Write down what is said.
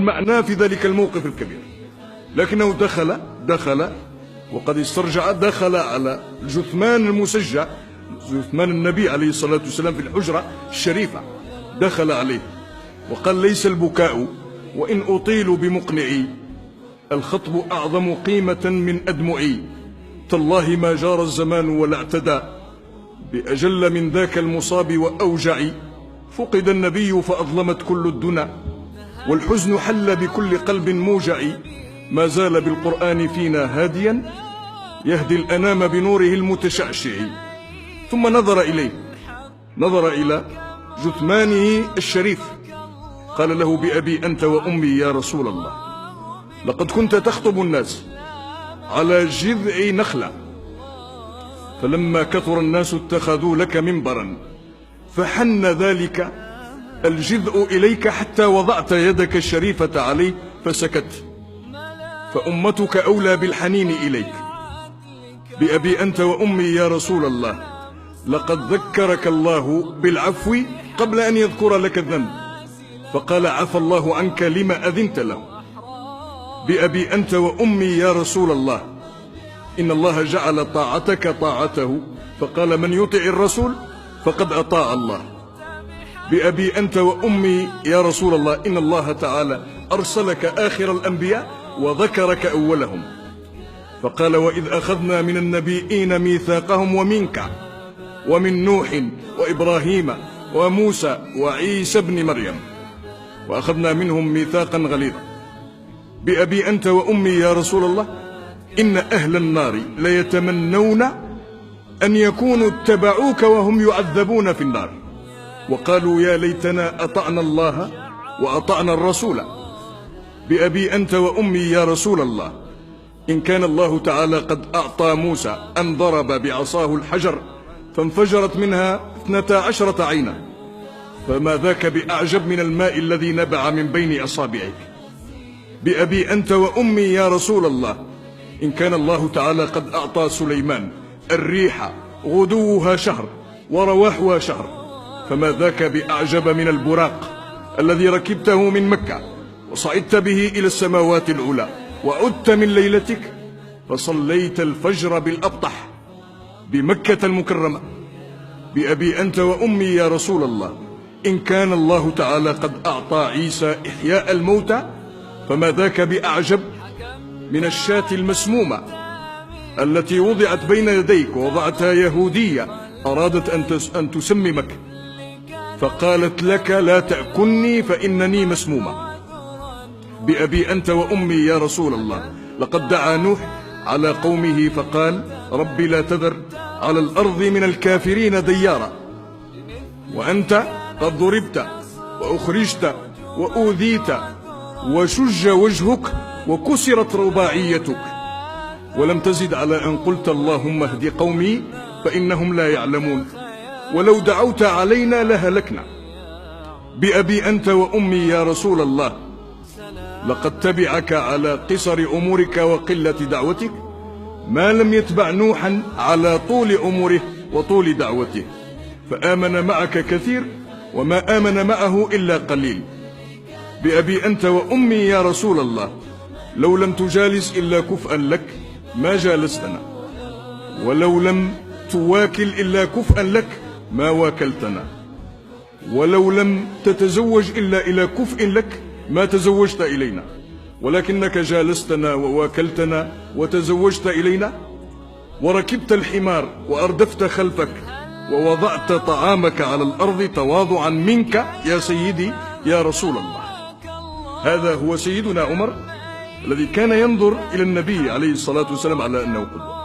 معناه في ذلك الموقف الكبير، لكنه دخل وقد استرجع، دخل على الجثمان المسجع، جثمان النبي عليه الصلاة والسلام في الحجرة الشريفة، دخل عليه وقال: ليس البكاء وإن أطيل بمقنعي، الخطب أعظم قيمة من أدمعي، تالله ما جار الزمان ولا اعتدى بأجل من ذاك المصاب وأوجع، فقد النبي فأظلمت كل الدنا، والحزن حل بكل قلب موجع، ما زال بالقرآن فينا هاديا، يهدي الأنام بنوره المتشعشع. ثم نظر إلى جثمانه الشريف، قال له: بأبي أنت وأمي يا رسول الله، لقد كنت تخطب الناس على جذع نخلة، فلما كثر الناس اتخذوا لك منبرا، فحن ذلك الجذع إليك حتى وضعت يدك الشريفة عليه فسكت، فأمتك أولى بالحنين إليك. بأبي أنت وأمي يا رسول الله، لقد ذكرك الله بالعفو قبل أن يذكر لك الذنب، فقال: عفى الله عنك لما أذنت له. بأبي أنت وأمي يا رسول الله، إن الله جعل طاعتك طاعته، فقال: من يطع الرسول فقد أطاع الله. بأبي أنت وأمي يا رسول الله، إن الله تعالى أرسلك آخر الأنبياء وذكرك أولهم، فقال: وإذ أخذنا من النبيين ميثاقهم ومنك ومن نوح وإبراهيم وموسى وعيسى بن مريم، وأخذنا منهم ميثاقا غليظا. بأبي أنت وأمي يا رسول الله، إن أهل النار ليتمنون أن يكونوا اتبعوك وهم يعذبون في النار، وقالوا: يا ليتنا أطعنا الله وأطعنا الرسول. بأبي أنت وأمي يا رسول الله، إن كان الله تعالى قد أعطى موسى أن ضرب بعصاه الحجر فانفجرت منها 12 عينا، فما ذاك بأعجب من الماء الذي نبع من بين أصابعك. بأبي أنت وأمي يا رسول الله، إن كان الله تعالى قد أعطى سليمان الريح غدوها شهر ورواحها شهر، فما ذاك بأعجب من البراق الذي ركبته من مكة وصعدت به إلى السماوات العلى، وعدت من ليلتك فصليت الفجر بالأبطح بمكة المكرمة. بأبي أنت وأمي يا رسول الله، إن كان الله تعالى قد أعطى عيسى إحياء الموتى، فما ذاك بأعجب من الشاة المسمومة التي وضعت بين يديك، ووضعتها يهودية أرادت أن تسممك، فقالت لك: لا تأكلني فإنني مسمومة. بأبي أنت وأمي يا رسول الله، لقد دعا نوح على قومه فقال: رب لا تذر على الأرض من الكافرين ديارا، وأنت قد ضربت وأخرجت وأوذيت وشج وجهك وكسرت رباعيتك، ولم تزد على أن قلت: اللهم اهد قومي فإنهم لا يعلمون، ولو دعوت علينا لهلكنا. بأبي أنت وأمي يا رسول الله، لقد تبعك على قصر أمورك وقلة دعوتك ما لم يتبع نوحا على طول أموره وطول دعوته، فآمن معك كثير وما آمن معه إلا قليل. بأبي أنت وأمي يا رسول الله، لو لم تجالس إلا كفءا لك ما جالستنا، ولو لم تواكل إلا كفءا لك ما واكلتنا، ولو لم تتزوج إلا إلى كفء لك ما تزوجت إلينا، ولكنك جالستنا وواكلتنا وتزوجت إلينا، وركبت الحمار وأردفت خلفك ووضعت طعامك على الأرض تواضعا منك يا سيدي يا رسول الله. هذا هو سيدنا عمر الذي كان ينظر إلى النبي عليه الصلاة والسلام على أنه قدوة.